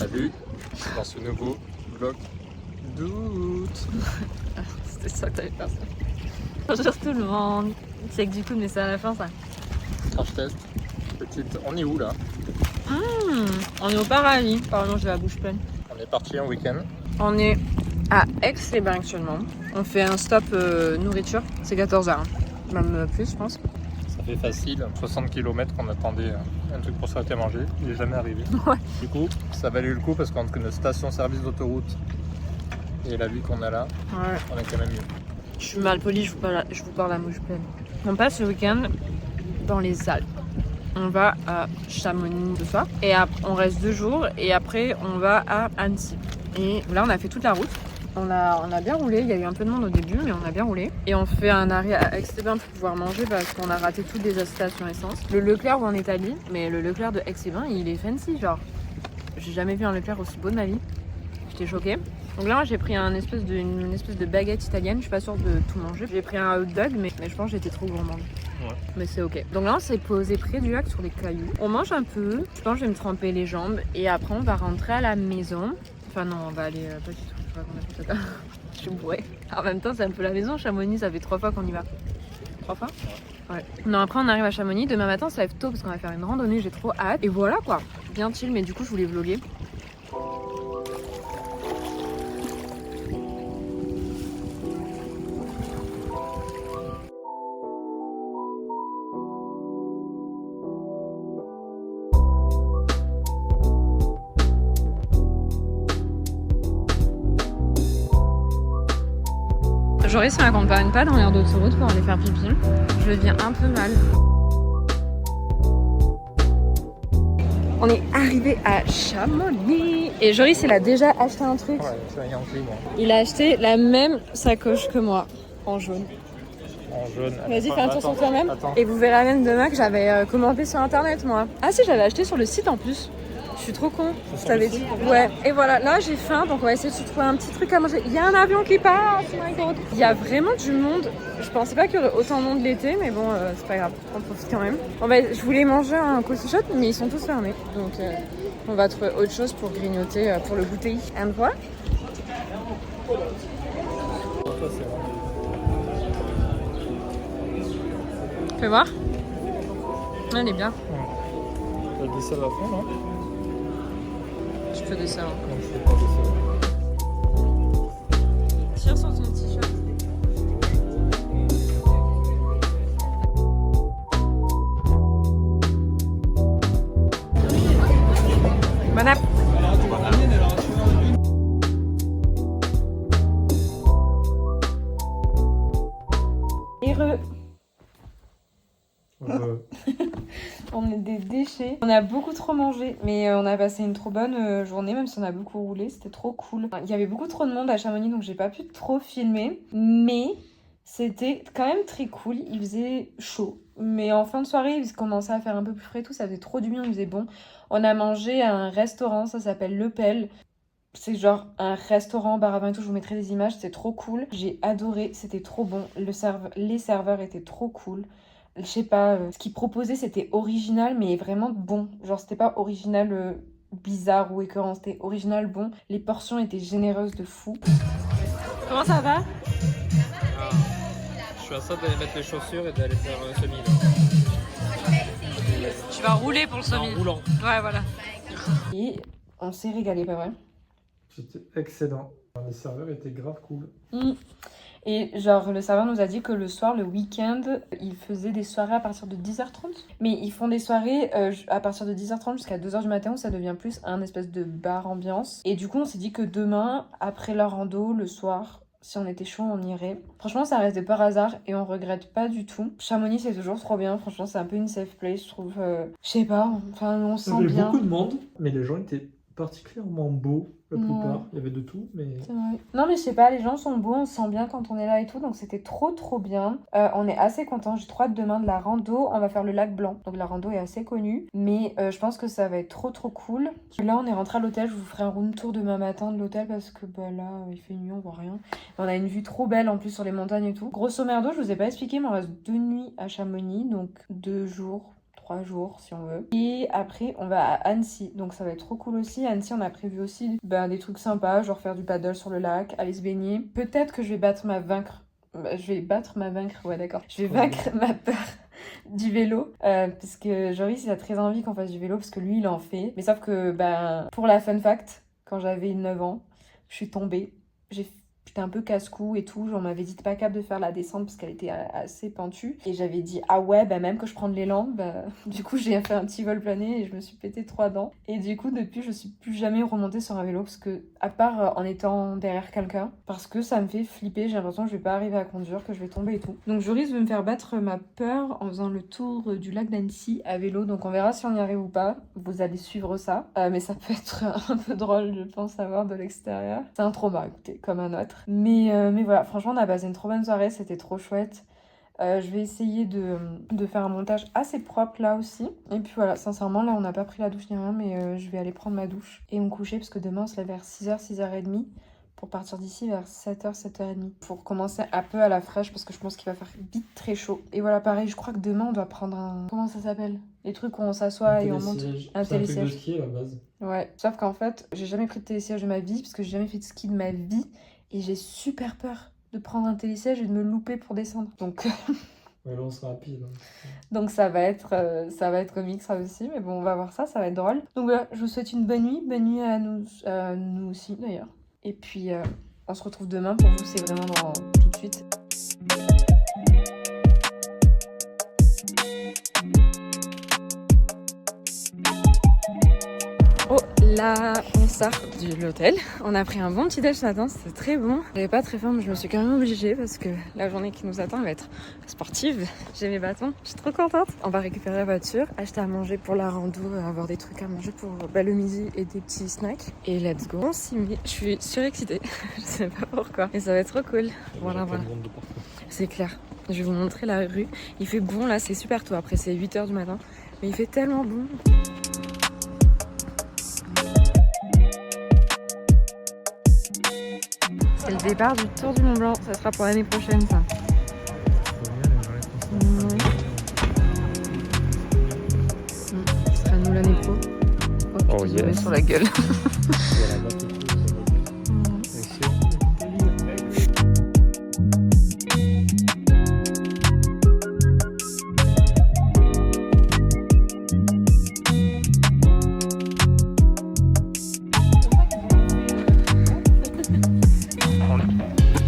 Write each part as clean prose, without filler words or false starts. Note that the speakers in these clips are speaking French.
Salut dans ce nouveau vlog d'août. C'était ça que t'avais fait. Bonjour tout le monde. C'est que du coup, mais c'est à la fin ça. Crash test. Petite. On est où là? On est au paradis. Pardon, j'ai la bouche pleine. On est parti en week-end. On est à Aix-les-Bains actuellement. On fait un stop nourriture. C'est 14h. Même plus, je pense. Ça fait facile 60 km qu'on attendait un truc pour s'arrêter manger. Il n'est jamais arrivé. Ouais. Du coup, ça valait le coup parce qu'entre une station-service d'autoroute et la vue qu'on a là, Ouais. on est quand même mieux. Je suis mal polie, je vous parle la bouche pleine. On passe le week-end dans les Alpes. On va à Chamonix ce soir. Et on reste 2 jours. Et après, on va à Annecy. Et là, on a fait toute la route. On a bien roulé. Il y a eu un peu de monde au début, mais on a bien roulé. Et on fait un arrêt à Aix-les-Bains pour pouvoir manger parce qu'on a raté toutes les stations essence. Le Leclerc où on est allé, mais le Leclerc de Aix-les-Bains, il est fancy. Genre, j'ai jamais vu un Leclerc aussi beau de ma vie. J'étais choquée. Donc là, moi, j'ai pris une espèce de baguette italienne. Je suis pas sûre de tout manger. J'ai pris un hot dog, mais je pense que j'étais trop gourmande. Ouais. Mais c'est ok. Donc là, on s'est posé près du lac sur les cailloux. On mange un peu. Je pense que je vais me tremper les jambes. Et après, on va rentrer à la maison. Enfin non, on va aller... pas du tout. Je sais pas qu'on a fait ça. Je suis bourrée. En même temps, c'est un peu la maison. Chamonix, ça fait 3 fois qu'on y va. 3 fois? Ouais. Non, après, on arrive à Chamonix. Demain matin, ça lève tôt parce qu'on va faire une randonnée. J'ai trop hâte. Et voilà quoi. Bien chill, mais du coup, je voulais vlogger. Joris ne m'accompagne pas dans l'air d'autoroute pour aller faire pipi. Je deviens un peu mal. On est arrivé à Chamonix. Et Joris, il a déjà acheté un truc. Ouais, ça y est, en gris, moi. Il a acheté la même sacoche que moi, en jaune. En jaune. Vas-y, fais un tour sur toi-même. Attends. Et vous verrez même demain que j'avais commandé sur internet, moi. Ah si, j'avais acheté sur le site en plus. Je suis trop con. Je t'avais dit. Ouais. Et voilà, là j'ai faim, donc on va essayer de se trouver un petit truc à manger. Il y a un avion qui passe, oh my god. Il y a vraiment du monde. Je pensais pas qu'il y aurait autant de monde l'été, mais bon, c'est pas grave. On profite quand même. Je voulais manger un coffee shop, mais ils sont tous fermés. Donc on va trouver autre chose pour grignoter, pour le goûter. And voilà. Fais voir. Elle est bien. T'as le dessert à fond, non? Je peux descendre. Non, je fais pas dessert. Tire sur ton t-shirt. Bon app. Heureux. On est des déchets. On a beaucoup trop mangé, mais on a passé une trop bonne journée, même si on a beaucoup roulé. C'était trop cool. Il y avait beaucoup trop de monde à Chamonix, donc j'ai pas pu trop filmer. Mais c'était quand même très cool. Il faisait chaud. Mais en fin de soirée, il commençait à faire un peu plus frais et tout. Ça faisait trop du bien, il faisait bon. On a mangé à un restaurant, ça s'appelle Le Pel. C'est genre un restaurant, bar à vin et tout, je vous mettrai des images, c'était trop cool. J'ai adoré, c'était trop bon. Les serveurs étaient trop cool. Je sais pas, ce qu'ils proposaient c'était original mais vraiment bon. Genre c'était pas original bizarre ou écœurant, c'était original bon. Les portions étaient généreuses de fou. Comment ça va? Je suis à ça d'aller mettre les chaussures et d'aller faire un semi. Tu vas rouler pour le semi. En roulant. Ouais voilà. Et on s'est régalé, pas vrai? C'était excellent. Les serveurs étaient grave cool. Et genre le serveur nous a dit que le soir, le week-end, ils faisaient des soirées à partir de 10h30. Mais ils font des soirées à partir de 10h30 jusqu'à 2h du matin où ça devient plus un espèce de bar ambiance. Et du coup on s'est dit que demain, après la rando, le soir, si on était chaud, on irait. Franchement ça reste par hasard et on regrette pas du tout. Chamonix c'est toujours trop bien, franchement c'est un peu une safe place je trouve. Je sais pas, enfin on se sent Il y avait bien. beaucoup de monde, mais les gens étaient particulièrement beaux, la Ouais. plupart. Il y avait de tout, mais... C'est vrai. Non mais je sais pas, les gens sont beaux, on se sent bien quand on est là et tout, donc c'était trop bien. On est assez contents, j'ai trop hâte demain de la rando, on va faire le lac Blanc, donc la rando est assez connue, mais je pense que ça va être trop cool. Là on est rentré à l'hôtel, je vous ferai un room tour demain matin de l'hôtel parce que bah là il fait nuit, on voit rien. On a une vue trop belle en plus sur les montagnes et tout. Grosso merdo, je vous ai pas expliqué, mais on reste 2 nuits à Chamonix, donc 2 jours. 3 jours si on veut. Et après on va à Annecy, donc ça va être trop cool aussi. À Annecy on a prévu aussi des trucs sympas, genre faire du paddle sur le lac, aller se baigner. Peut-être que je vais battre ma vaincre, ouais d'accord. Je vais vaincre ma peur du vélo, parce que Joris il a très envie qu'on fasse du vélo, parce que lui il en fait. Mais sauf que pour la fun fact, quand j'avais 9 ans, je suis tombée, j'étais un peu casse-cou et tout, on m'avait dit t'es pas capable de faire la descente parce qu'elle était assez pentue, et j'avais dit ah ouais même que je prends de l'élan, du coup j'ai fait un petit vol plané et je me suis pété 3 dents, et du coup depuis je suis plus jamais remontée sur un vélo, parce que à part en étant derrière quelqu'un, parce que ça me fait flipper, j'ai l'impression que je vais pas arriver à conduire, que je vais tomber et tout. Donc Joris veut me faire battre ma peur en faisant le tour du lac d'Annecy à vélo, donc on verra si on y arrive ou pas, vous allez suivre ça, mais ça peut être un peu drôle je pense à voir de l'extérieur. C'est un trauma écoutez, comme un autre. Mais voilà, franchement on a passé une trop bonne soirée, c'était trop chouette. Je vais essayer de faire un montage assez propre là aussi. Et puis voilà, sincèrement là on n'a pas pris la douche ni rien, mais je vais aller prendre ma douche et me coucher, parce que demain on se lève vers 6h, 6h30 pour partir d'ici vers 7h, 7h30. Pour commencer un peu à la fraîche, parce que je pense qu'il va faire vite très chaud. Et voilà, pareil, je crois que demain on doit prendre un... Comment ça s'appelle? Les trucs où on s'assoit et on monte. Un télésiège. C'est un truc de ski à la base. Ouais, sauf qu'en fait, j'ai jamais pris de télésiège de ma vie, parce que j'ai jamais fait de ski de ma vie. Et j'ai super peur de prendre un télésiège et de me louper pour descendre. Donc... Ouais, là on sera rapide. Donc ça va être comique ça aussi, mais bon on va voir ça va être drôle. Donc voilà, je vous souhaite une bonne nuit à nous aussi d'ailleurs. Et puis on se retrouve demain, pour vous c'est vraiment dans tout de suite. Oh là, on sort de l'hôtel. On a pris un bon petit déj ce matin, c'était très bon. J'avais pas très faim, mais je me suis quand même obligée parce que la journée qui nous attend elle va être sportive. J'ai mes bâtons, je suis trop contente. On va récupérer la voiture, acheter à manger pour la rando, avoir des trucs à manger pour le midi et des petits snacks. Et let's go, on s'y met. Je suis surexcitée, je sais pas pourquoi. Et ça va être trop cool. Voilà. C'est clair. Je vais vous montrer la rue. Il fait bon là, c'est super tôt. Après c'est 8h du matin. Mais il fait tellement bon. C'est le départ du Tour du Mont Blanc, ça sera pour l'année prochaine ça. Ce sera nous l'année pro. Oh yes. Sur la gueule.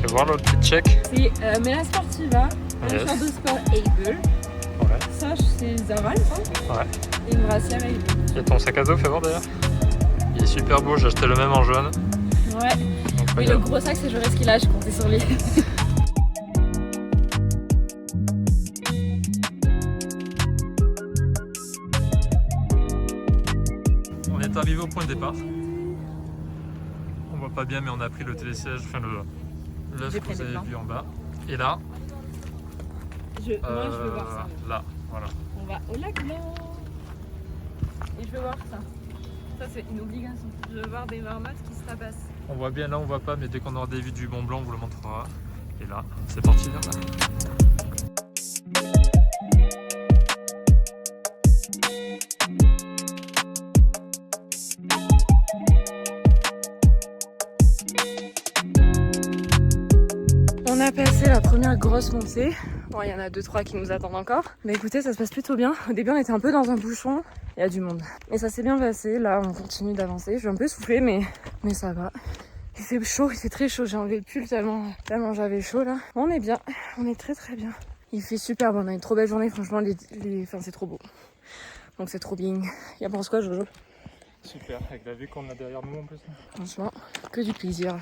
Voir l'autre petit check. C'est Mela Sportiva, un short de sport Able. Ouais. Ça c'est Zaval, ça. Ouais. Et une brassière Able. Et ton sac à dos, fais voir d'ailleurs. Il est super beau, j'ai acheté le même en jaune. Ouais. Oui, le gros sac c'est Joris qui l'a, je comptais sur lui. On est arrivé au point de départ. On voit pas bien, mais on a pris le télésiège, enfin l'œuf que vous avez vu en bas. Et là, moi je veux voir ça. Là, voilà. On va au lac blanc. Et je veux voir ça. Ça c'est une obligation. Je veux voir des marmottes qui se tabassent. On voit bien là, on voit pas, mais dès qu'on aura des vues du Mont Blanc, on vous le montrera. Et là, c'est parti vers là. On a passé la première grosse montée. Bon, il y en a 2-3 qui nous attendent encore. Mais écoutez, ça se passe plutôt bien. Au début, on était un peu dans un bouchon. Il y a du monde. Et ça s'est bien passé. Là, on continue d'avancer. Je suis un peu essoufflée, mais ça va. Il fait chaud, il fait très chaud. J'ai enlevé le pull tellement j'avais chaud là. On est bien. On est très très bien. Il fait super bon. On a une trop belle journée. Franchement, enfin, c'est trop beau. Donc c'est trop bien. Il y a pense quoi, Jojo? Super, avec la vue qu'on a derrière nous en plus. Franchement, que du plaisir.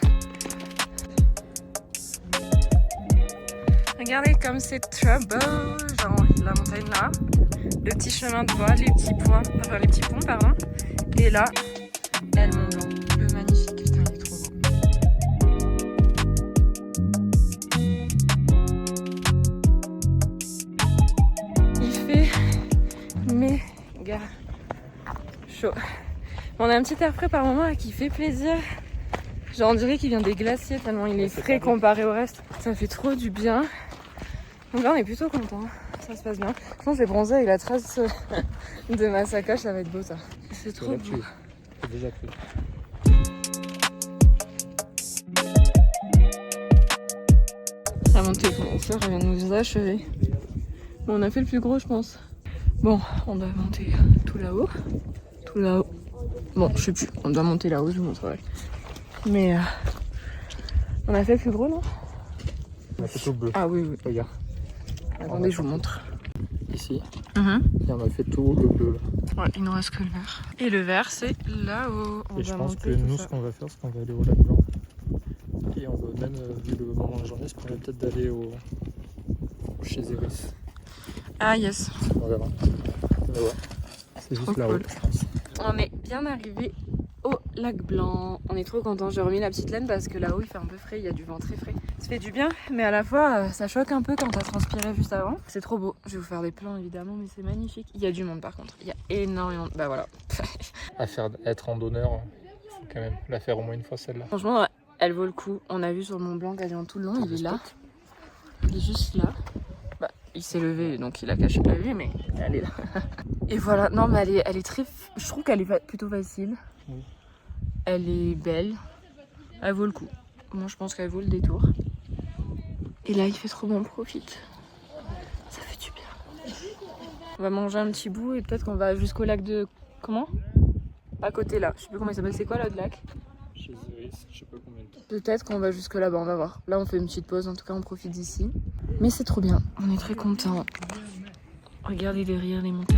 Regardez comme c'est trop beau, genre la montagne là, le petit chemin de bois, les petits ponts, pardon. Et là, le Mont Blanc, le magnifique, putain il est trop beau. Il fait méga chaud. On a un petit air frais par moment là qui fait plaisir. Genre on dirait qu'il vient des glaciers tellement il est frais comparé au reste. Ça fait trop du bien. Donc là on est plutôt content. ça se passe bien. Je pense que je vais bronzer avec la trace de ma sacoche, ça va être beau ça. C'est trop beau. C'est déjà pris. La montée qu'on va faire, elle vient de nous achever. Bon, on a fait le plus gros, je pense. Bon, on doit monter tout là-haut. Tout là-haut. Bon, je sais plus. On doit monter là-haut, je vous montrerai. Mais on a fait le plus gros, non? On a fait tout bleu. Ah oui, oui. Regarde. Attendez, je vous montre. Ici. Et on a fait tout le bleu là. Ouais, il nous reste que le vert. Et le vert, c'est là-haut. Et je pense que nous, ce qu'on va faire, c'est qu'on va aller au lac blanc. Et on va même, vu le moment de la journée, se permettre peut-être d'aller chez Iris. Ah yes. On verra. Mais ouais. C'est juste là-haut, Cool. je pense. On est bien arrivé au lac blanc. On est trop contents. J'ai remis la petite laine parce que là-haut il fait un peu frais, il y a du vent très frais. Ça fait du bien, mais à la fois ça choque un peu quand t'as transpiré juste avant. C'est trop beau. Je vais vous faire des plans évidemment, mais c'est magnifique. Il y a du monde par contre. Il y a énormément de... Bah voilà. Être randonneur, il faut quand même la faire au moins une fois celle-là. Franchement, elle vaut le coup. On a vu sur le Mont Blanc quasiment tout le long. Il est là. Il est juste là. Bah, il s'est levé donc il a caché la vue, mais elle est là. Et voilà. Non, mais elle est très... Je trouve qu'elle est plutôt facile. Oui. Elle est belle. Elle vaut le coup. Moi, je pense qu'elle vaut le détour. Et là, il fait trop bon, on profite. Ça fait du bien. On va manger un petit bout et peut-être qu'on va jusqu'au lac de... Comment? À côté là. Je sais plus comment il s'appelle. C'est quoi l'autre lac? Chez Iris, je sais pas combien de temps. Peut-être qu'on va jusque là-bas, on va voir. Là, on fait une petite pause. En tout cas, on profite d'ici. Mais c'est trop bien. On est très contents. Regardez derrière les montagnes.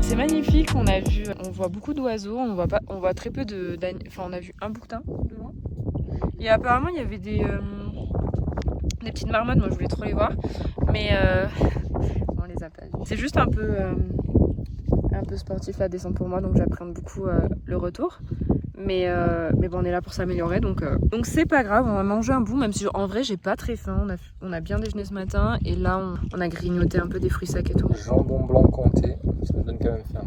C'est magnifique, on voit beaucoup d'oiseaux, on voit très peu enfin on a vu un bouquetin de loin. Et apparemment il y avait des petites marmottes, moi je voulais trop les voir, mais on les a pas vues. C'est juste un peu sportif la descente pour moi, donc j'appréhende beaucoup le retour. Mais bon, on est là pour s'améliorer, donc c'est pas grave, on va manger un bout, même si en vrai j'ai pas très faim, on a bien déjeuné ce matin, et là on a grignoté un peu des fruits secs et tout. Jambon blanc comté, ça me donne quand même faim.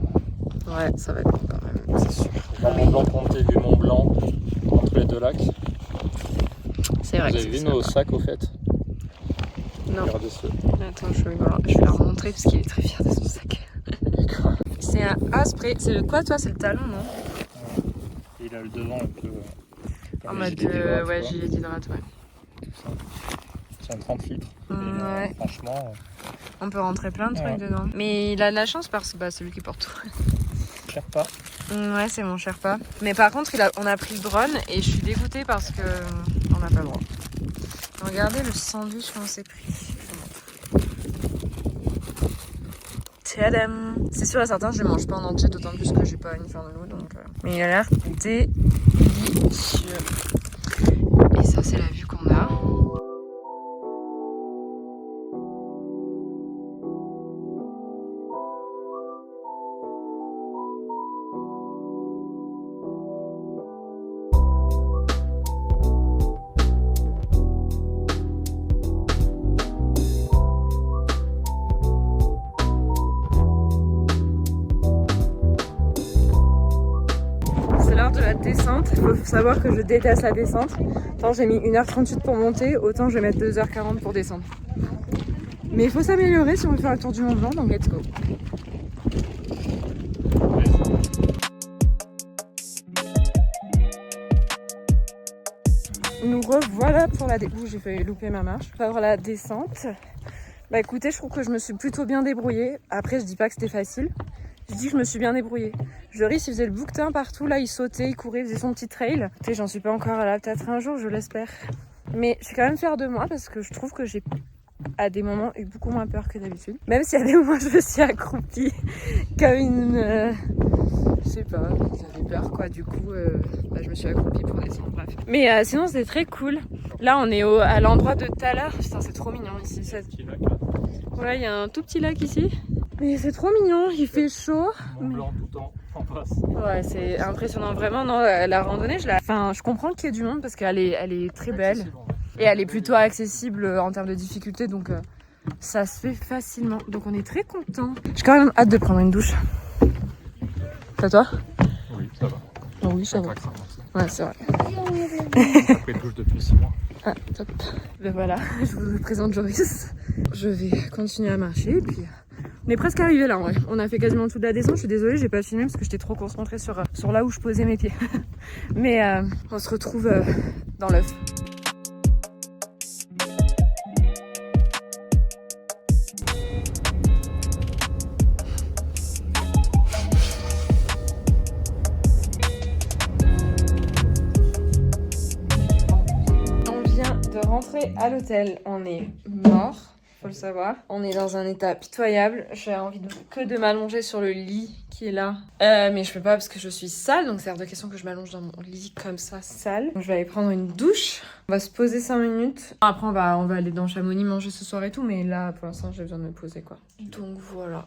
Ouais, ça va être bon quand même, c'est sûr. Jambon blanc comté du Mont Blanc, entre les deux lacs. C'est vrai. Vous avez vu nos sacs au fait? Non. Regardez ceux. Attends, je vais leur montrer parce qu'il est très fier de son sac. C'est un Asprey, c'est le quoi toi? C'est le talon, non? Il a le devant un peu. En mode gilet d'hydrate, ouais. Tout ça. C'est un 30 litres. Ouais. Franchement. On peut rentrer plein de trucs dedans. Mais il a de la chance parce que c'est lui qui porte tout. Sherpa. Ouais, c'est mon Sherpa. Mais par contre, on a pris le drone et je suis dégoûtée parce que on n'a pas le droit. Regardez le sandwich qu'on s'est pris. Tadam! C'est sûr et certain, je ne mange pas en entier, d'autant plus que j'ai pas une faim de loup. Donc, mais il a l'air délicieux. Et ça, c'est la vue qu'on a. De la descente, il faut savoir que je déteste la descente. Tant j'ai mis 1h38 pour monter, autant je vais mettre 2h40 pour descendre. Mais il faut s'améliorer si on veut faire le tour du Mont Blanc, donc let's go. Nous revoilà pour la descente. J'ai failli louper ma marche. Pour la descente. Bah écoutez, je trouve que je me suis plutôt bien débrouillée. Après, je dis pas que c'était facile. Je dis que je me suis bien débrouillée. Joris, il faisait le bouquetin partout, là, il sautait, il courait, il faisait son petit trail. Écoutez, j'en suis pas encore là, peut-être un jour, je l'espère. Mais je suis quand même fière de moi parce que je trouve que j'ai, à des moments, eu beaucoup moins peur que d'habitude. Même si à des moments, je me suis accroupie comme Je sais pas, j'avais peur quoi, du coup je me suis accroupie pour descendre, bref. Mais sinon c'était très cool. Là on est à l'endroit de tout à l'heure. Putain c'est trop mignon ici. Ouais, il y a un tout petit lac ici. Mais c'est trop mignon, il fait chaud. Mont Blanc tout le temps en face. Ouais, c'est impressionnant vraiment. Non, la randonnée, je comprends qu'il y ait du monde parce qu'elle est très belle. Et elle est plutôt accessible en termes de difficulté, donc ça se fait facilement. Donc on est très contents. J'ai quand même hâte de prendre une douche. C'est toi? Oui, ça va. Oh oui, ça va. Ouais, c'est vrai. J'ai pris une douche depuis 6 mois. Ah, top. Ben voilà, je vous présente Joris. Je vais continuer à marcher et puis on est presque arrivé là en vrai. On a fait quasiment toute la descente. Je suis désolée, j'ai pas filmé parce que j'étais trop concentrée sur là où je posais mes pieds. Mais on se retrouve dans l'œuf. Rentrer à l'hôtel, on est mort, faut le savoir. On est dans un état pitoyable. J'ai envie que de m'allonger sur le lit qui est là. Mais je peux pas parce que je suis sale, donc c'est hors de question que je m'allonge dans mon lit comme ça, sale. Donc je vais aller prendre une douche. On va se poser 5 minutes. Après on va aller dans Chamonix manger ce soir et tout, mais là pour l'instant j'ai besoin de me poser quoi. Donc voilà.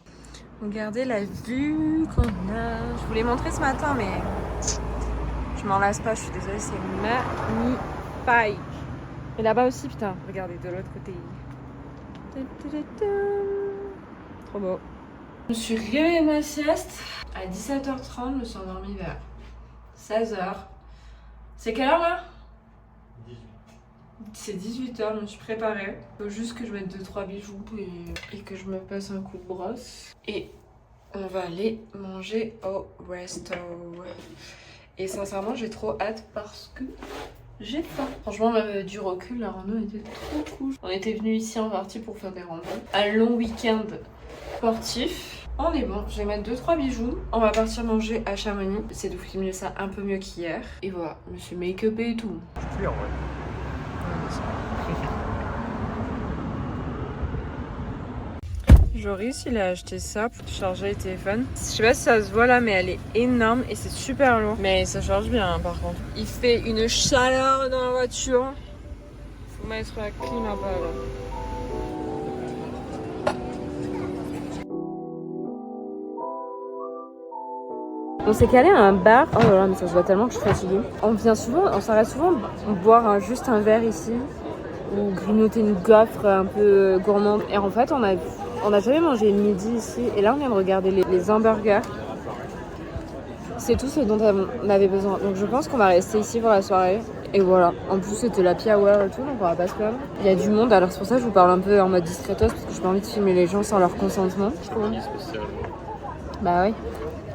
Regardez la vue qu'on a. Je vous l'ai montré ce matin, mais je m'en lasse pas, je suis désolée, c'est magnifique. Et là-bas aussi, putain, regardez, de l'autre côté. Trop beau. Je me suis réveillée ma sieste à 17h30, je me suis endormie vers 16h. C'est quelle heure là? 18. C'est 18h, je me suis préparée. Il faut juste que je mette 2-3 bijoux et que je me passe un coup de brosse. Et on va aller manger au resto. Et sincèrement, j'ai trop hâte parce que j'ai faim. Franchement, même du recul, la rando était trop cool. On était venus ici en partie pour faire des randos. Un long week-end sportif. On est bon, je vais mettre 2-3 bijoux. On va partir manger à Chamonix. J'essaie de filmer ça un peu mieux qu'hier. Et voilà, je me suis make-upée et tout. Oui, en vrai. Joris, il a acheté ça pour charger les téléphones. Je sais pas si ça se voit là, mais elle est énorme et c'est super lourd. Mais ça charge bien hein, par contre. Il fait une chaleur dans la voiture. Faut mettre la clim un peu là. On s'est calé à un bar. Oh là là, mais ça se voit tellement que je suis fatiguée. On s'arrête souvent boire juste un verre ici ou grignoter une gaufre un peu gourmande. Et en fait, on a jamais mangé le midi ici et là on vient de regarder les hamburgers. C'est tout ce dont on avait besoin. Donc je pense qu'on va rester ici pour la soirée. Et voilà. En plus c'était l'happy hour et tout, donc on va pas se plaindre. Il y a du monde, alors c'est pour ça que je vous parle un peu en mode discretos parce que j'ai pas envie de filmer les gens sans leur consentement. Spécial. Bah oui.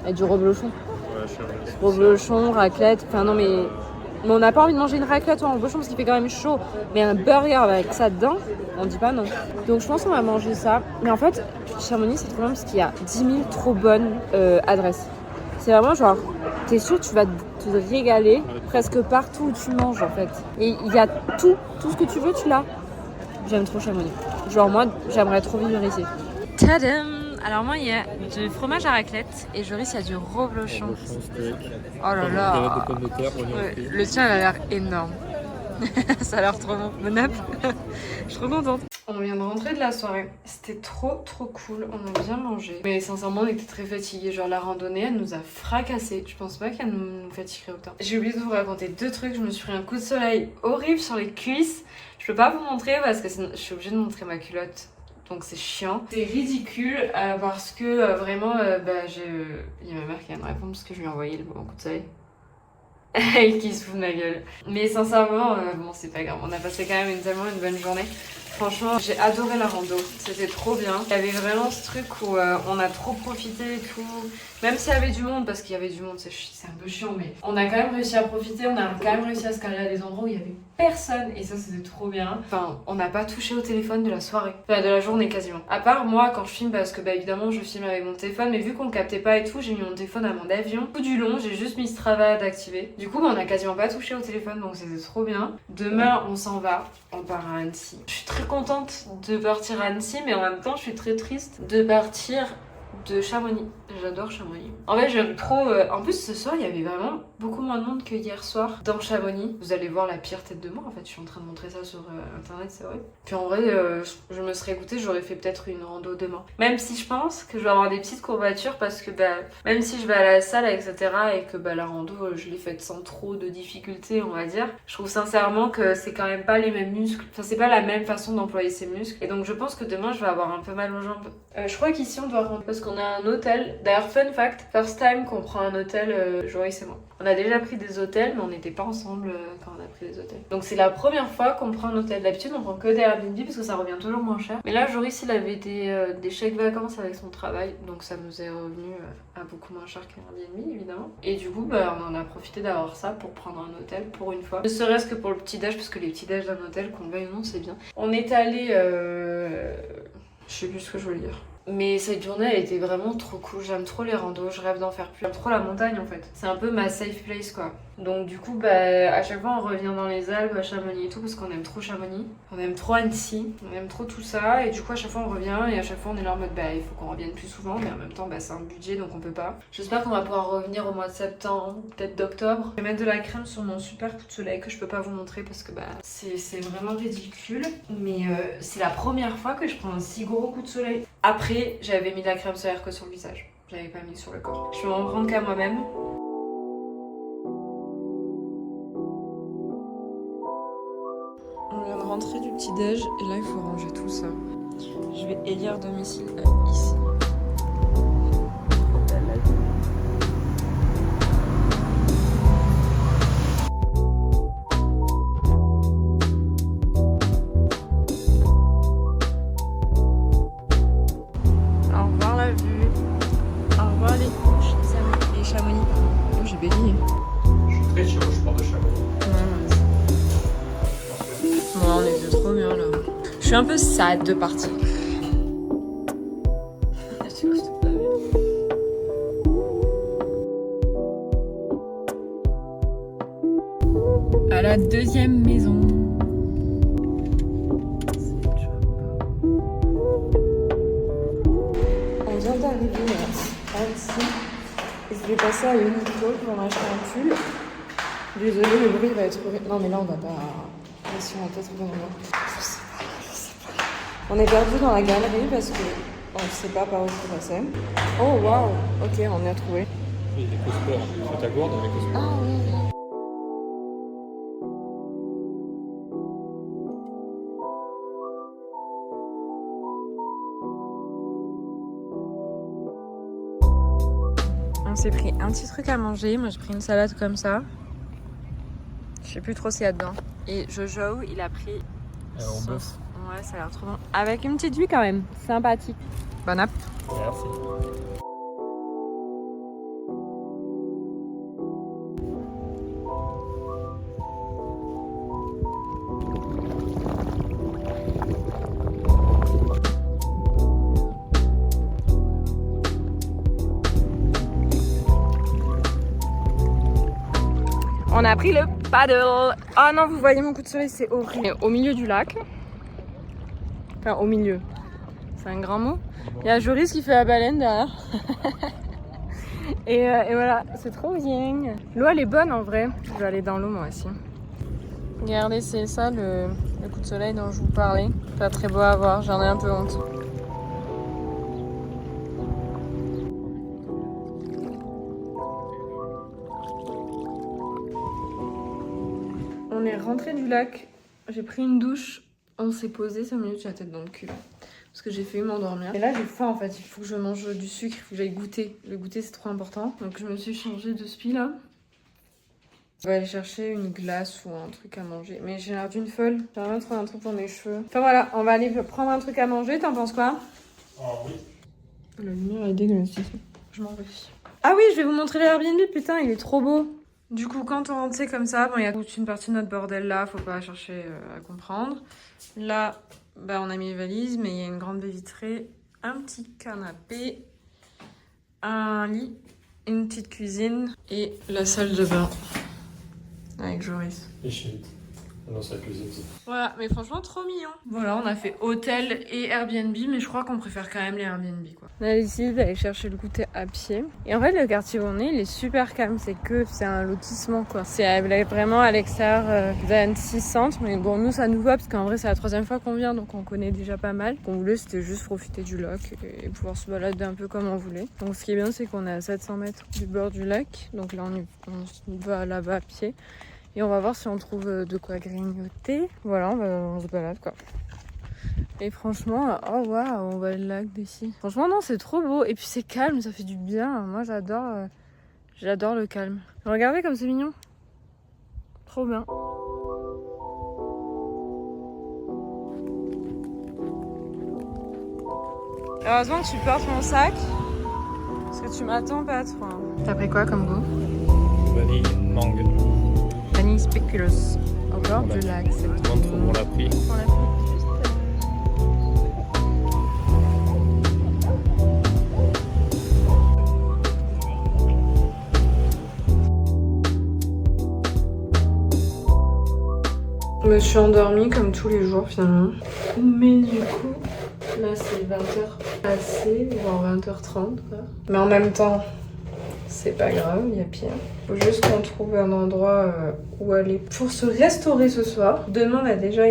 Et du reblochon. Ouais, je suis Reblochon, raclette. Enfin non mais on n'a pas envie de manger une raclette ou un reblochon parce qu'il fait quand même chaud. Mais un burger avec ça dedans, on dit pas non. Donc je pense qu'on va manger ça. Mais en fait, Chamonix c'est trop bien parce qu'il y a 10 000 trop bonnes adresses. C'est vraiment genre, t'es sûr que tu vas te régaler presque partout où tu manges en fait. Et il y a tout ce que tu veux, tu l'as. J'aime trop Chamonix. Genre moi, j'aimerais trop vivre ici. Tadam! Alors moi, il y a du fromage à raclette et Joris, il y a du reblochon. Oh là là! De pommes de terre, Ouais, le tien, il a l'air énorme. Ça a l'air trop bon. Bon app. Je suis trop contente. On vient de rentrer de la soirée. C'était trop cool. On a bien mangé. Mais sincèrement, on était très fatigués. Genre la randonnée, elle nous a fracassés. Je pense pas qu'elle nous fatiguerait autant. J'ai oublié de vous raconter 2 trucs. Je me suis pris un coup de soleil horrible sur les cuisses. Je peux pas vous montrer parce que je suis obligée de montrer ma culotte. Donc c'est chiant. C'est ridicule parce que vraiment, il y a ma mère qui vient de répondre parce que je lui ai envoyé le bon coup de soleil. Elle qui se fout de ma gueule. Mais sincèrement, bon c'est pas grave. On a passé quand même tellement une bonne journée. Franchement, j'ai adoré la rando. C'était trop bien. Il y avait vraiment ce truc où on a trop profité et tout. Même s'il y avait du monde, parce qu'il y avait du monde, c'est un peu chiant, mais on a quand même réussi à profiter. On a quand même réussi à se caler à des endroits où il y avait personne. Et ça, c'était trop bien. Enfin, on n'a pas touché au téléphone de la soirée. Enfin, de la journée quasiment. À part moi, quand je filme, parce que évidemment, je filme avec mon téléphone. Mais vu qu'on le captait pas et tout, j'ai mis mon téléphone à mon avion. Tout du long, j'ai juste mis Strava d'activer. Du coup, on a quasiment pas touché au téléphone, donc c'était trop bien. Demain, on s'en va. On part à Annecy. Je suis très contente de partir à Annecy, mais en même temps, je suis très triste de partir de Chamonix. J'adore Chamonix. En fait, j'aime trop. En plus, ce soir, il y avait vraiment beaucoup moins de monde que hier soir dans Chamonix. Vous allez voir la pire tête de mort. En fait, je suis en train de montrer ça sur internet, c'est vrai. Puis en vrai, je me serais écoutée, j'aurais fait peut-être une rando demain. Même si je pense que je vais avoir des petites courbatures parce que même si je vais à la salle, etc., et que la rando, je l'ai faite sans trop de difficultés, on va dire. Je trouve sincèrement que c'est quand même pas les mêmes muscles. Enfin, c'est pas la même façon d'employer ses muscles. Et donc, je pense que demain, je vais avoir un peu mal aux jambes. Je crois qu'ici, on doit rentrer parce qu'on a un hôtel. D'ailleurs, fun fact, first time qu'on prend un hôtel, Joris et moi. On a déjà pris des hôtels, mais on n'était pas ensemble quand on a pris des hôtels. Donc c'est la première fois qu'on prend un hôtel. D'habitude, on prend que des Airbnb parce que ça revient toujours moins cher. Mais là, Joris, il avait des chèques vacances avec son travail, donc ça nous est revenu à beaucoup moins cher qu'un Airbnb, évidemment. Et du coup, on en a profité d'avoir ça pour prendre un hôtel pour une fois. Ne serait-ce que pour le petit-déj, parce que les petits-déj d'un hôtel, qu'on le veuille ou non, c'est bien. On est allé... Je sais plus ce que je voulais dire. Mais cette journée, elle était vraiment trop cool. J'aime trop les randos, je rêve d'en faire plus. J'aime trop la montagne en fait. C'est un peu ma safe place quoi. Donc du coup, à chaque fois on revient dans les Alpes, à Chamonix et tout, parce qu'on aime trop Chamonix. On aime trop Annecy, on aime trop tout ça. Et du coup, à chaque fois on revient et à chaque fois on est là en mode il faut qu'on revienne plus souvent. Mais en même temps, c'est un budget donc on peut pas. J'espère qu'on va pouvoir revenir au mois de septembre, peut-être d'octobre. Je vais mettre de la crème sur mon super coup de soleil que je peux pas vous montrer parce que c'est vraiment ridicule. Mais c'est la première fois que je prends un si gros coup de soleil. Après, j'avais mis de la crème solaire que sur le visage. Je l'avais pas mis sur le corps. Je vais m'en prendre qu'à moi-même. On vient de rentrer du petit-déj et là il faut ranger tout ça. Je vais élire domicile ici. Au revoir la vue. Au revoir les couches, les Chamonix. Oh, j'ai bégayé. Je suis très chaud, je pars de Chamonix. Ouais, on était trop bien là. Je suis un peu sad de partir. À la deuxième maison. On vient d'arriver à Annecy. Et je vais passer à Uniqlo pour m'acheter un pull. Désolée, le bruit va être horrible. Non mais là on va pas... Si on va peut-être au bon endroit. Je sais pas. On est perdu dans la galerie parce que on ne sait pas par où c'est passé. Oh waouh. Ok, on y a trouvé. Oui, les cosplayers. C'est ta gourde avec les cosplayers. Ah oui. On s'est pris un petit truc à manger. Moi, j'ai pris une salade comme ça. Je sais plus trop ce qu'il y a dedans. Et Jojo, il a pris... Au bœuf. Ouais, ça a l'air trop bon. Avec une petite vue quand même. Sympathique. Bon app. Merci. On a pris le paddle. Ah non, vous voyez mon coup de soleil, c'est horrible. Au milieu du lac. Enfin, au milieu. C'est un grand mot. Il y a Joris qui fait la baleine derrière. et voilà, c'est trop bien. L'eau, elle est bonne en vrai. Je vais aller dans l'eau moi aussi. Regardez, c'est ça le coup de soleil dont je vous parlais. Pas très beau à voir, j'en ai un peu honte. On est rentré du lac, j'ai pris une douche, on s'est posé 5 minutes, j'ai la tête dans le cul. Parce que j'ai failli m'endormir. Et là j'ai faim en fait, il faut que je mange du sucre, il faut que j'aille goûter. Le goûter c'est trop important. Donc je me suis changée de spi là. On va aller chercher une glace ou un truc à manger. Mais j'ai l'air d'une folle, j'aimerais bien trouver un truc pour mes cheveux. Enfin voilà, on va aller prendre un truc à manger, t'en penses quoi? Oh oui. La lumière est dégueulasse ici. Je m'en vais. Ah oui, je vais vous montrer l'Airbnb, putain, il est trop beau. Du coup, quand on rentre, c'est comme ça. Bon, il y a toute une partie de notre bordel là, faut pas chercher à comprendre. Là, on a mis les valises, mais il y a une grande baie vitrée, un petit canapé, un lit, une petite cuisine et la salle de bain avec Joris. Et chérie. Non, c'est la cuisine. Voilà, mais franchement, trop mignon. Voilà, on a fait hôtel et Airbnb, mais je crois qu'on préfère quand même les Airbnb, quoi. On a décidé d'aller chercher le goûter à pied. Et en fait, le quartier où on est, il est super calme. C'est un lotissement, quoi. C'est vraiment à l'extérieur d'Annecy Centre. Mais bon, nous, ça nous va, parce qu'en vrai, c'est la 3e fois qu'on vient, donc on connaît déjà pas mal. Ce qu'on voulait, c'était juste profiter du lac et pouvoir se balader un peu comme on voulait. Donc, ce qui est bien, c'est qu'on est à 700 mètres du bord du lac. Donc là, on va là-bas à pied. Et on va voir si on trouve de quoi grignoter. Voilà, on se balade quoi. Et franchement, oh waouh, on voit le lac d'ici. Franchement, non, c'est trop beau. Et puis c'est calme, ça fait du bien. Moi, j'adore le calme. Regardez comme c'est mignon. Trop bien. Heureusement que tu portes mon sac. Parce que tu m'attends pas trop. T'as pris quoi comme goût? Vanille, mangue. Vanille spéculoos. Au bord du lac. C'est Tout le monde on l'a pris. On l'a pris. Je me suis endormie comme tous les jours finalement. Mais du coup, là c'est 20h passé, voire 20h30 quoi. Mais en même temps, c'est pas grave, il y a pire. Faut juste qu'on trouve un endroit où aller pour se restaurer ce soir. Demain on a déjà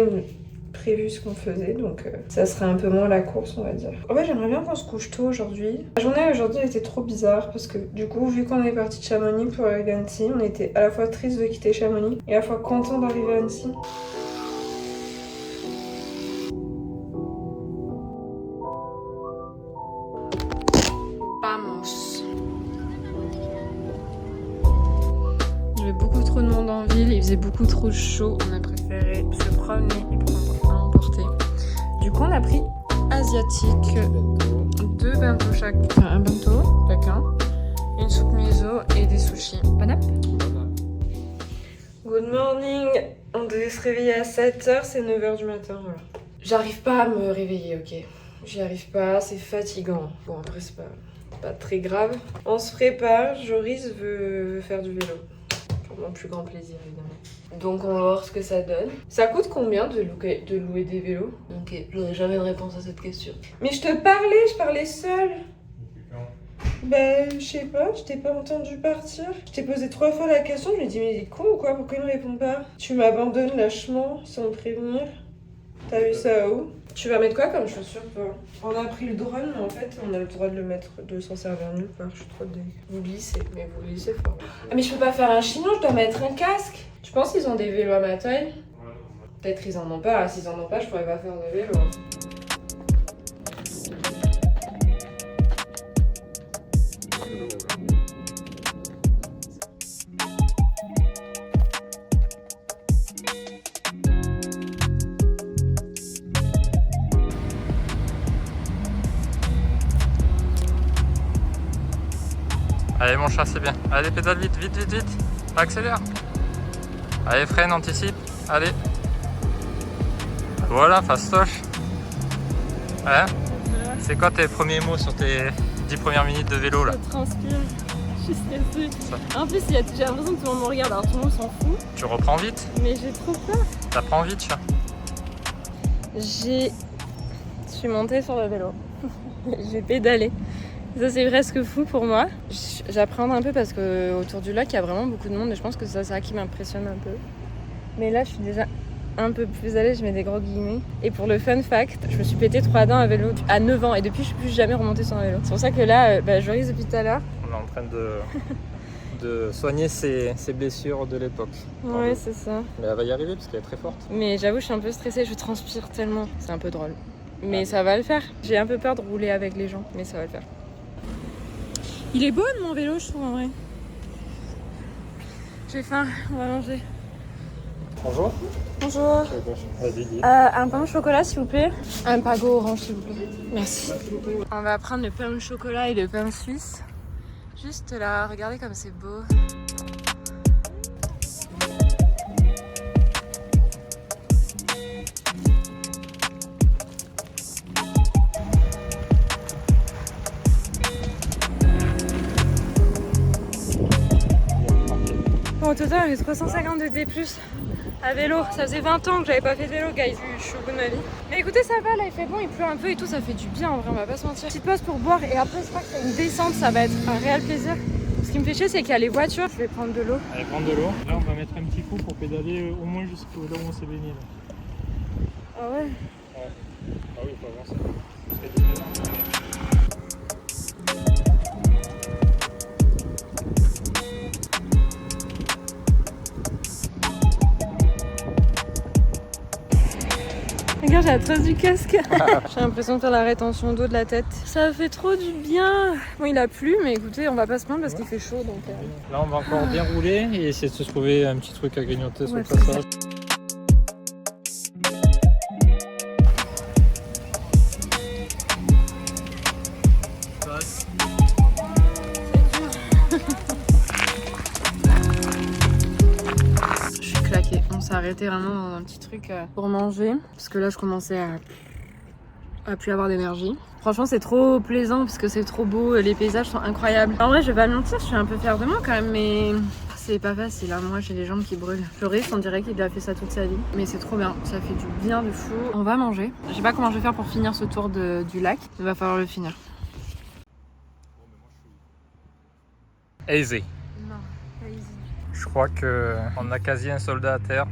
prévu ce qu'on faisait, donc ça serait un peu moins la course on va dire. En fait j'aimerais bien qu'on se couche tôt aujourd'hui. La journée aujourd'hui était trop bizarre parce que du coup vu qu'on est parti de Chamonix pour arriver à Annecy, on était à la fois triste de quitter Chamonix et à la fois content d'arriver à Annecy. Vamos. Il y avait beaucoup trop de monde en ville, il faisait beaucoup trop chaud, on a préféré se promener et prendre à emporter. Du coup on a pris asiatique, 2 bento chaque, enfin un bento chacun, une soupe miso et des sushis. Bon app. Good morning. On devait se réveiller à 7h, c'est 9h du matin, voilà. J'arrive pas à me réveiller, ok. J'y arrive pas, c'est fatigant. Bon après c'est pas très grave. On se prépare, Joris veut faire du vélo. Pour mon plus grand plaisir évidemment. Donc on va voir ce que ça donne. Ça coûte combien de louer des vélos? Ok, j'aurais jamais de réponse à cette question. Mais je parlais seule. Ben, je sais pas, je t'ai pas entendu partir. Je t'ai posé 3 fois la question, je lui ai dit mais il est con ou quoi? Pourquoi il me répond pas? Tu m'abandonnes lâchement, sans me prévenir. T'as vu ça où? Tu vas mettre quoi comme chaussures toi? On a pris le drone, mais en fait on a le droit de le mettre, de s'en servir nulle part. Je suis trop dégueu. Vous glissez, mais vous glissez fort. Ah mais je peux pas faire un chignon, je dois mettre un casque. Tu penses qu'ils ont des vélos à ma taille? Peut-être ils en ont pas, s'ils en ont pas je pourrais pas faire de vélo. Allez mon chat, c'est bien. Allez, pédale vite, vite, vite, vite. Accélère. Allez, freine, anticipe. Allez. Voilà, fastoche. Hein? C'est quoi tes premiers mots sur tes 10 premières minutes de vélo là? Je transpire, je suis stressée. En plus, j'ai l'impression que tout le monde me regarde, alors tout le monde s'en fout. Tu reprends vite? Mais j'ai trop peur. T'apprends vite, chat? Je suis montée sur le vélo. J'ai pédalé. Ça c'est presque fou pour moi. J'appréhende un peu parce que autour du lac il y a vraiment beaucoup de monde et je pense que c'est ça qui m'impressionne un peu. Mais là je suis déjà un peu plus à l'aise, je mets des gros guillemets. Et pour le fun fact, je me suis pété 3 dents à vélo à 9 ans et depuis je suis plus jamais remontée sur un vélo. C'est pour ça que là, je risque depuis tout à l'heure. On est en train de soigner ses blessures de l'époque. Ouais c'est ça. Mais elle va y arriver parce qu'elle est très forte. Mais j'avoue je suis un peu stressée, je transpire tellement. C'est un peu drôle. Mais ça va le faire. J'ai un peu peur de rouler avec les gens, mais ça va le faire. Il est beau mon vélo, je trouve en vrai. J'ai faim, on va manger. Bonjour. Bonjour. Vas-y, dis. Un pain au chocolat s'il vous plaît. Un pago orange s'il vous plaît. Merci. On va prendre le pain au chocolat et le pain suisse. Juste là, regardez comme c'est beau. Bon, au total, on est 350 de D+. à vélo. Ça faisait 20 ans que j'avais pas fait de vélo, guys. Je suis au bout de ma vie. Mais écoutez, ça va, là il fait bon, il pleut un peu et tout, ça fait du bien en vrai, on va pas se mentir. Petite pause pour boire et après je crois que c'est une descente, ça va être un réel plaisir. Ce qui me fait chier, c'est qu'il y a les voitures. Je vais prendre de l'eau. Allez, prendre de l'eau. Là, on va mettre un petit coup pour pédaler au moins jusqu'au là où on s'est baigné. Là. Ah ouais. Ah oui, il faut avancer. Regarde, j'ai la trace du casque. J'ai l'impression de faire la rétention d'eau de la tête. Ça fait trop du bien. Bon, il a plu, mais écoutez, on va pas se plaindre parce qu'il fait chaud. Donc, Là, on va encore bien rouler et essayer de se trouver un petit truc à grignoter sur ouais, le passage. je suis claquée. On s'est arrêté vraiment dans un petit truc pour manger. Parce que là, je commençais à plus avoir d'énergie. Franchement, c'est trop plaisant parce que c'est trop beau. Les paysages sont incroyables. En vrai, je vais pas le mentir, je suis un peu fière de moi quand même, mais c'est pas facile. Hein. Moi, j'ai les jambes qui brûlent. Joris, on dirait qu'il a fait ça toute sa vie. Mais c'est trop bien. Ça fait du bien de fou. On va manger. Je sais pas comment je vais faire pour finir ce tour du lac. Il va falloir le finir. Easy. Non, pas easy. Je crois qu'on a quasi un soldat à terre.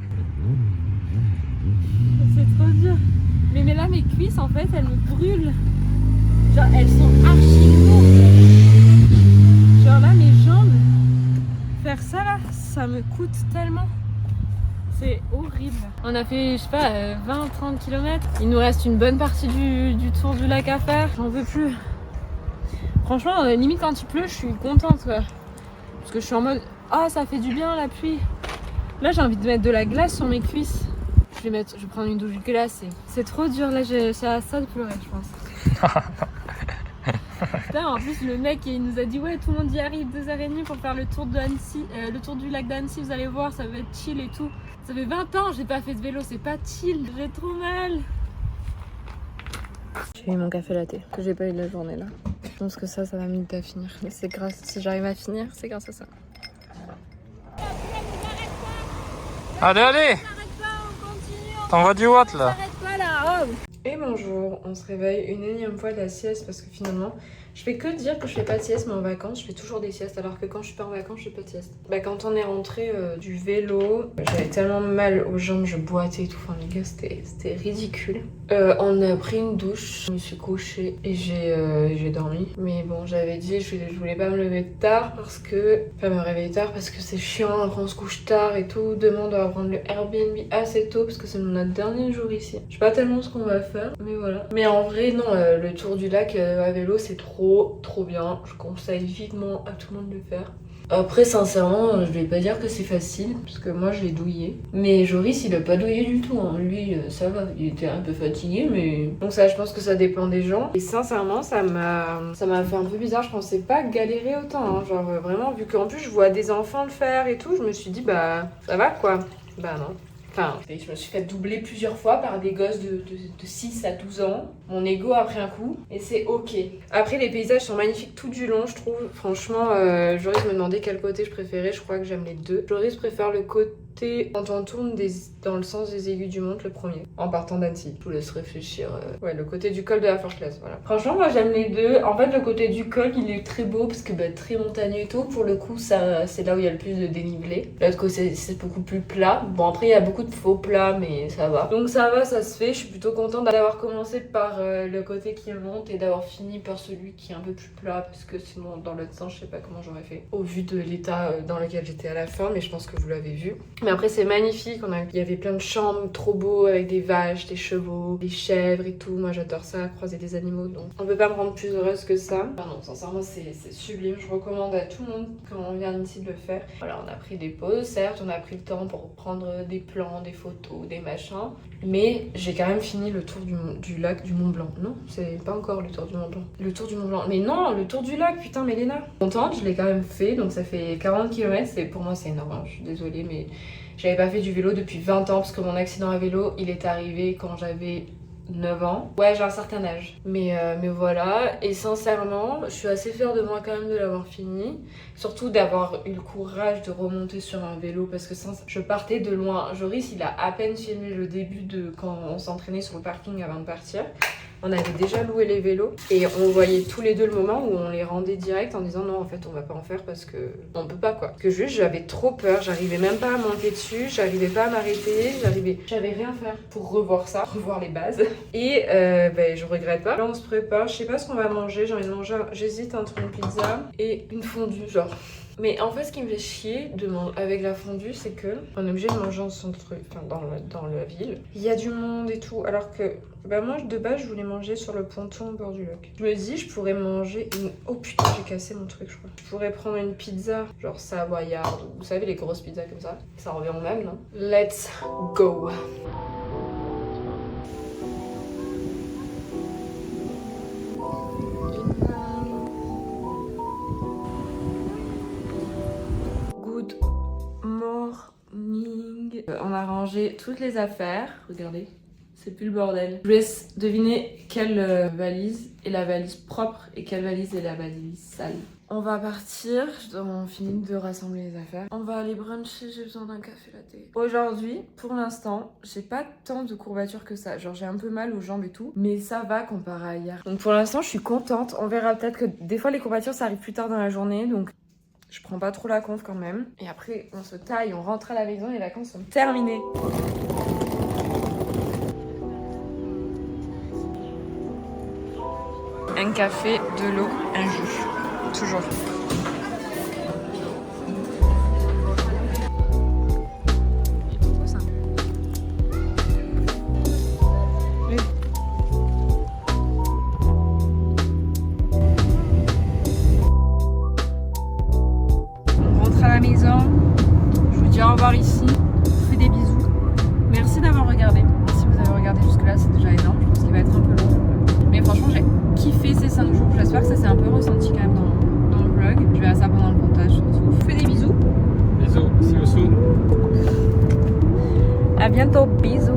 C'est trop dur. Mais là, mes cuisses, en fait, elles me brûlent. Genre, elles sont archi lourdes. Genre là, mes jambes, faire ça là, ça me coûte tellement. C'est horrible. On a fait, je sais pas, 20-30 km. Il nous reste une bonne partie du tour du lac à faire. J'en veux plus. Franchement, limite quand il pleut, je suis contente quoi. Parce que je suis en mode, ah, ça fait du bien la pluie. Là, j'ai envie de mettre de la glace sur mes cuisses. Je vais prendre une douche glacée. C'est trop dur là, c'est à ça de pleurer, je pense. Putain, en plus, le mec il nous a dit ouais, tout le monde y arrive 2h30 pour faire le tour de Annecy, le tour du lac d'Annecy. Vous allez voir, ça va être chill et tout. Ça fait 20 ans, j'ai pas fait de vélo, c'est pas chill. J'ai trop mal. J'ai eu mon café latte que j'ai pas eu de la journée là. Je pense que ça va m'aider à finir. Mais c'est grâce, si j'arrive à finir, c'est grâce à ça. Allez, allez! T'envoies du watt là? Et bonjour, on se réveille une énième fois de la sieste parce que finalement, je fais que dire que je fais pas de sieste, mais en vacances, je fais toujours des siestes alors que quand je suis pas en vacances, je fais pas de sieste. Bah, quand on est rentré du vélo, j'avais tellement mal aux jambes, je boitais et tout, enfin les gars, c'était ridicule. On a pris une douche, je me suis couchée et j'ai dormi. Mais bon, j'avais dit, je voulais pas me lever tard parce que, pas me réveiller tard parce que c'est chiant, après on se couche tard et tout. Demain, on doit prendre le Airbnb assez tôt parce que c'est notre dernier jour ici. Je sais pas tellement ce qu'on va faire, mais voilà. Mais en vrai, non, le tour du lac à vélo, c'est trop bien. Je conseille vivement à tout le monde de le faire. Après, sincèrement, je vais pas dire que c'est facile, parce que moi je l'ai douillé. Mais Joris, il a pas douillé du tout. Hein. Lui, ça va. Il était un peu fatigué, mais. Donc, ça, je pense que ça dépend des gens. Et sincèrement, ça m'a fait un peu bizarre. Je pensais pas galérer autant. Hein. Genre, vraiment, vu qu'en plus, je vois des enfants le faire et tout, je me suis dit, bah, ça va quoi. Bah, non. Enfin, je me suis fait doubler plusieurs fois par des gosses de 6 à 12 ans. Mon ego a pris un coup et c'est ok. Après, les paysages sont magnifiques tout du long, je trouve. Franchement, Joris me demandait quel côté je préférais. Je crois que j'aime les deux. Joris préfère le côté quand on tourne dans le sens des aiguilles du monte, le premier. En partant d'Annecy. Je vous laisse réfléchir. Ouais, le côté du col de la Forchlaz, voilà. Franchement, moi j'aime les deux. En fait, le côté du col, il est très beau parce que très montagneux et tout. Pour le coup, ça, c'est là où il y a le plus de dénivelé. L'autre côté, c'est beaucoup plus plat. Bon, après, il y a beaucoup de faux plats, mais ça va. Donc ça va, ça se fait. Je suis plutôt contente d'avoir commencé par le côté qui monte et d'avoir fini par celui qui est un peu plus plat parce que sinon, dans l'autre sens, je sais pas comment j'aurais fait. Au vu de l'état dans lequel j'étais à la fin, mais je pense que vous l'avez vu. Mais après, c'est magnifique. Il y avait plein de chambres trop beaux avec des vaches, des chevaux, des chèvres et tout. Moi, j'adore ça, croiser des animaux. Donc, on peut pas me rendre plus heureuse que ça. Enfin, non, sincèrement, c'est sublime. Je recommande à tout le monde quand on vient ici de le faire. Voilà, on a pris des pauses. Certes, on a pris le temps pour prendre des plans, des photos, des machins. Mais j'ai quand même fini le tour du lac du Mont Blanc. Non, c'est pas encore le tour du Mont Blanc. Le tour du Mont Blanc. Mais non, le tour du lac, putain, Mélena. Contente, je l'ai quand même fait. Donc, ça fait 40 km. Pour moi, c'est énorme. Hein. Je suis désolée, mais j'avais pas fait du vélo depuis 20 ans parce que mon accident à vélo, il est arrivé quand j'avais 9 ans. Ouais, j'ai un certain âge. Mais voilà. Et sincèrement, je suis assez fière de moi quand même de l'avoir fini. Surtout d'avoir eu le courage de remonter sur un vélo parce que je partais de loin. Joris, il a à peine filmé le début de quand on s'entraînait sur le parking avant de partir. On avait déjà loué les vélos et on voyait tous les deux le moment où on les rendait direct en disant non en fait on va pas en faire parce que on peut pas quoi. Que juste j'avais trop peur, j'arrivais même pas à monter dessus, j'arrivais pas à m'arrêter, j'avais rien faire pour revoir ça, revoir les bases. Et je regrette pas. Là on se prépare, je sais pas ce qu'on va manger, j'ai envie de manger, j'hésite entre une pizza et une fondue genre. Mais en fait, ce qui me fait chier avec la fondue, c'est que on est obligé de manger en centre, enfin dans la ville. Il y a du monde et tout, alors que moi de base, je voulais manger sur le ponton au bord du lac. Je me dis, je pourrais manger une. Oh putain, j'ai cassé mon truc, je crois. Je pourrais prendre une pizza, genre savoyarde, vous savez les grosses pizzas comme ça. Ça revient au même, non? Let's go. Morning. On a rangé toutes les affaires. Regardez, c'est plus le bordel. Je vous laisse deviner quelle valise est la valise propre et quelle valise est la valise sale. On va partir, on finit de rassembler les affaires. On va aller bruncher, j'ai besoin d'un café latte. Aujourd'hui, pour l'instant, j'ai pas tant de courbatures que ça. Genre j'ai un peu mal aux jambes et tout, mais ça va comparé à hier. Donc pour l'instant, je suis contente. On verra peut-être que des fois les courbatures ça arrive plus tard dans la journée, donc je prends pas trop la conf quand même. Et après, on se taille, on rentre à la maison, les vacances sont terminées. Un café, de l'eau, un jus. Toujours. Au revoir ici, je vous fais des bisous. Merci d'avoir regardé. Si vous avez regardé jusque là, c'est déjà énorme. Je pense qu'il va être un peu long. Mais franchement, j'ai kiffé ces 5 jours. J'espère que ça s'est un peu ressenti quand même dans le vlog. Je verrai ça pendant le montage surtout. Je vous fais des bisous. Bisous, see you soon. À bientôt, bisous.